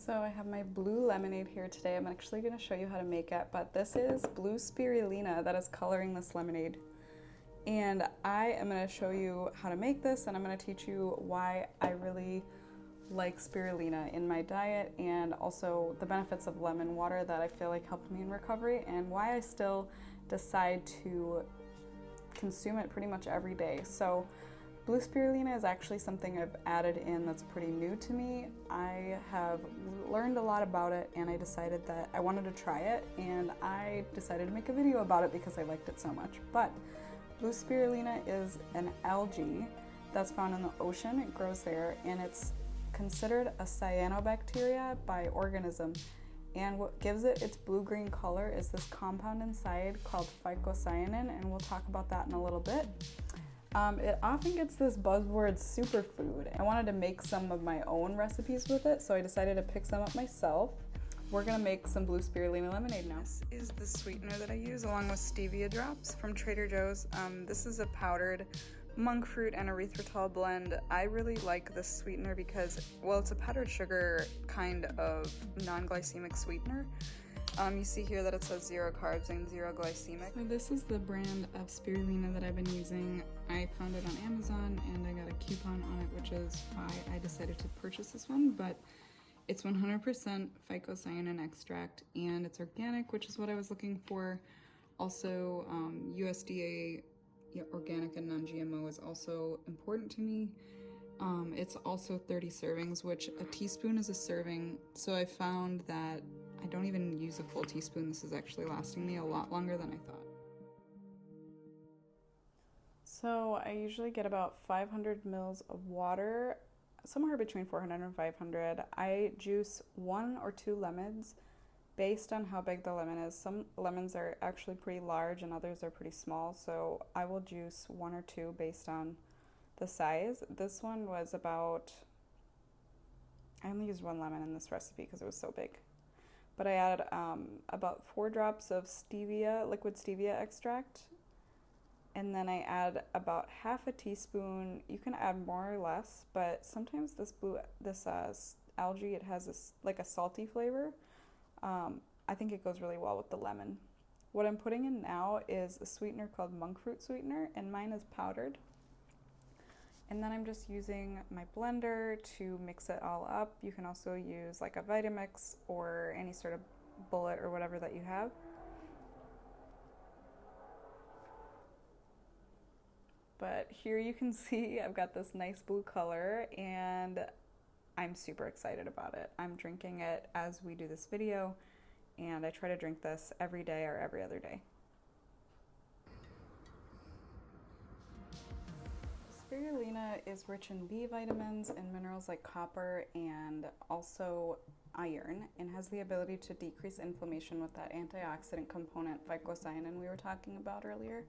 So I have my blue lemonade here today. I'm actually going to show you how to make it, but this is blue spirulina that is coloring this lemonade. And I am going to show you how to make this, and I'm going to teach you why I really like spirulina in my diet, and also the benefits of lemon water that I feel like helped me in recovery, and why I still decide to consume it pretty much every day. So blue spirulina is actually something I've added in that's pretty new to me. I have learned a lot about it, and I decided that I wanted to try it, and I decided to make a video about it because I liked it so much. But blue spirulina is an algae that's found in the ocean. It grows there, and it's considered a cyanobacteria by organism. And what gives it its blue-green color is this compound inside called phycocyanin, and we'll talk about that in a little bit. It often gets this buzzword superfood. I wanted to make some of my own recipes with it, so I decided to pick some up myself. We're gonna make some blue spirulina lemonade now. This is the sweetener that I use along with Stevia drops from Trader Joe's. This is a powdered monk fruit and erythritol blend. I really like this sweetener because, well, it's a powdered sugar kind of non-glycemic sweetener. You see here that it says 0 carbs and 0 glycemic. So this is the brand of spirulina that I've been using. I found it on Amazon and I got a coupon on it, which is why I decided to purchase this one. But it's 100% phycocyanin extract, and it's organic, which is what I was looking for. Also, USDA organic and non-GMO is also important to me. It's also 30 servings, which a teaspoon is a serving. So I found that I don't even use a full teaspoon. This is actually lasting me a lot longer than I thought. So I usually get about 500 mils of water, somewhere between 400 and 500. I juice 1 or 2 lemons based on how big the lemon is. Some lemons are actually pretty large and others are pretty small, so I will juice 1 or 2 based on the size. This one was about, I only used 1 lemon in this recipe because it was so big. But I added about 4 drops of stevia, liquid stevia extract. And then I add about half a teaspoon. You can add more or less, but sometimes this algae, it has like a salty flavor. I think it goes really well with the lemon. What I'm putting in now is a sweetener called monk fruit sweetener, and mine is powdered. And then I'm just using my blender to mix it all up. You can also use like a Vitamix or any sort of bullet or whatever that you have. But here you can see I've got this nice blue color, and I'm super excited about it. I'm drinking it as we do this video, and I try to drink this every day or every other day. Spirulina is rich in B vitamins and minerals like copper and also iron, and has the ability to decrease inflammation with that antioxidant component phycocyanin we were talking about earlier.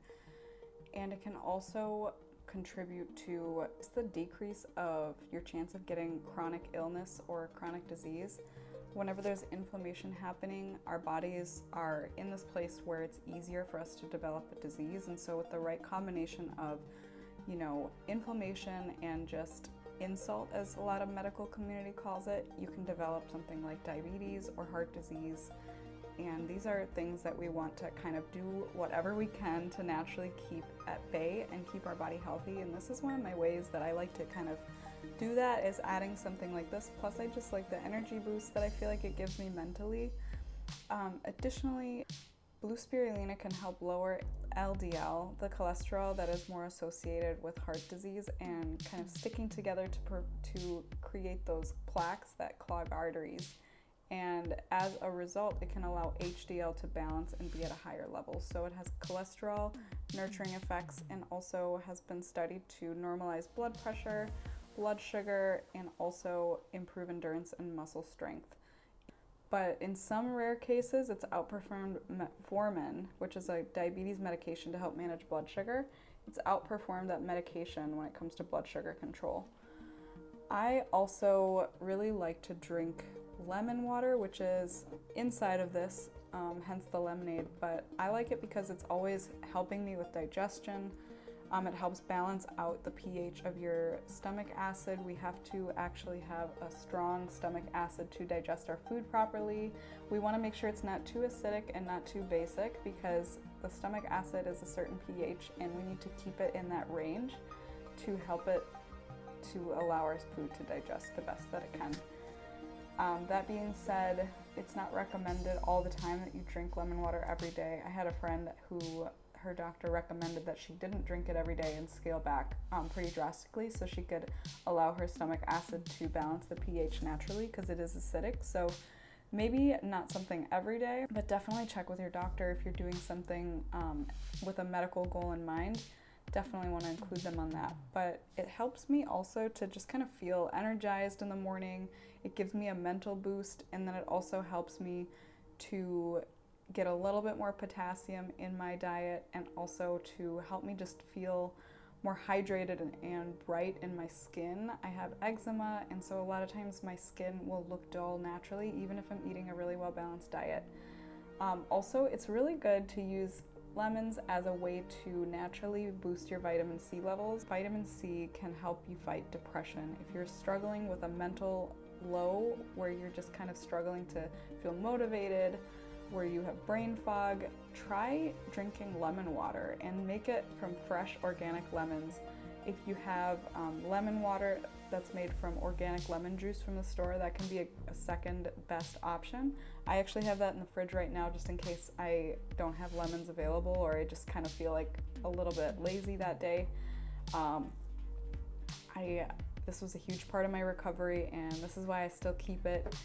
And it can also contribute to the decrease of your chance of getting chronic illness or chronic disease. Whenever there's inflammation happening, our bodies are in this place where it's easier for us to develop a disease. And so with the right combination of, inflammation and just insult, as a lot of medical community calls it, you can develop something like diabetes or heart disease. And these are things that we want to kind of do whatever we can to naturally keep at bay and keep our body healthy. And this is one of my ways that I like to kind of do that, is adding something like this. Plus I just like the energy boost that I feel like it gives me mentally. Additionally, blue spirulina can help lower LDL, the cholesterol that is more associated with heart disease and kind of sticking together to create those plaques that clog arteries. And as a result, it can allow HDL to balance and be at a higher level. So it has cholesterol nurturing effects, and also has been studied to normalize blood pressure, blood sugar, and also improve endurance and muscle strength. But in some rare cases, it's outperformed metformin, which is a diabetes medication to help manage blood sugar. It's outperformed that medication when it comes to blood sugar control. I also really like to drink lemon water, which is inside of this, hence the lemonade, but I like it because it's always helping me with digestion. It helps balance out the pH of your stomach acid. We have to actually have a strong stomach acid to digest our food properly. We want to make sure it's not too acidic and not too basic, because the stomach acid is a certain pH and we need to keep it in that range to help it to allow our food to digest the best that it can. That being said, it's not recommended all the time that you drink lemon water every day. I had a friend who her doctor recommended that she didn't drink it every day and scale back pretty drastically so she could allow her stomach acid to balance the pH naturally, because it is acidic. So maybe not something every day, but definitely check with your doctor if you're doing something with a medical goal in mind. Definitely want to include them on that. But it helps me also to just kind of feel energized in the morning. It gives me a mental boost, and then it also helps me to get a little bit more potassium in my diet, and also to help me just feel more hydrated and bright in my skin. I have eczema, and so a lot of times my skin will look dull naturally, even if I'm eating a really well-balanced diet. Also, it's really good to use lemons as a way to naturally boost your vitamin C levels. Vitamin C can help you fight depression. If you're struggling with a mental low, where you're just kind of struggling to feel motivated, where you have brain fog, try drinking lemon water and make it from fresh organic lemons. If you have lemon water that's made from organic lemon juice from the store, that can be a second best option. I actually have that in the fridge right now just in case I don't have lemons available, or I just kind of feel like a little bit lazy that day. This was a huge part of my recovery, and this is why I still keep it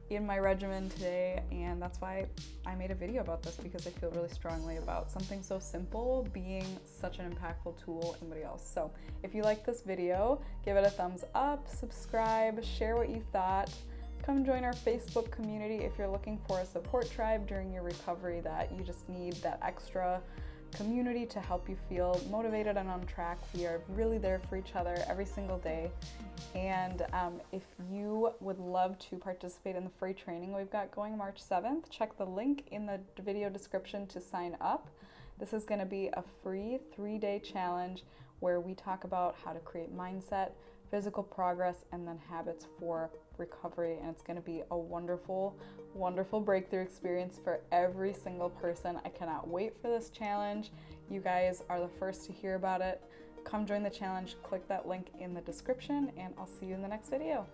in my regimen today, and that's why I made a video about this, because I feel really strongly about something so simple being such an impactful tool in anybody else. So if you like this video, give it a thumbs up, subscribe, share what you thought. Come join our Facebook community if you're looking for a support tribe during your recovery, that you just need that extra community to help you feel motivated and on track. We are really there for each other every single day. And if you would love to participate in the free training we've got going March 7th, check the link in the video description to sign up. This is going to be a free 3-day challenge where we talk about how to create mindset, physical progress, and then habits for recovery. And it's going to be a wonderful, wonderful breakthrough experience for every single person. I cannot wait for this challenge. You guys are the first to hear about it. Come join the challenge, click that link in the description, and I'll see you in the next video.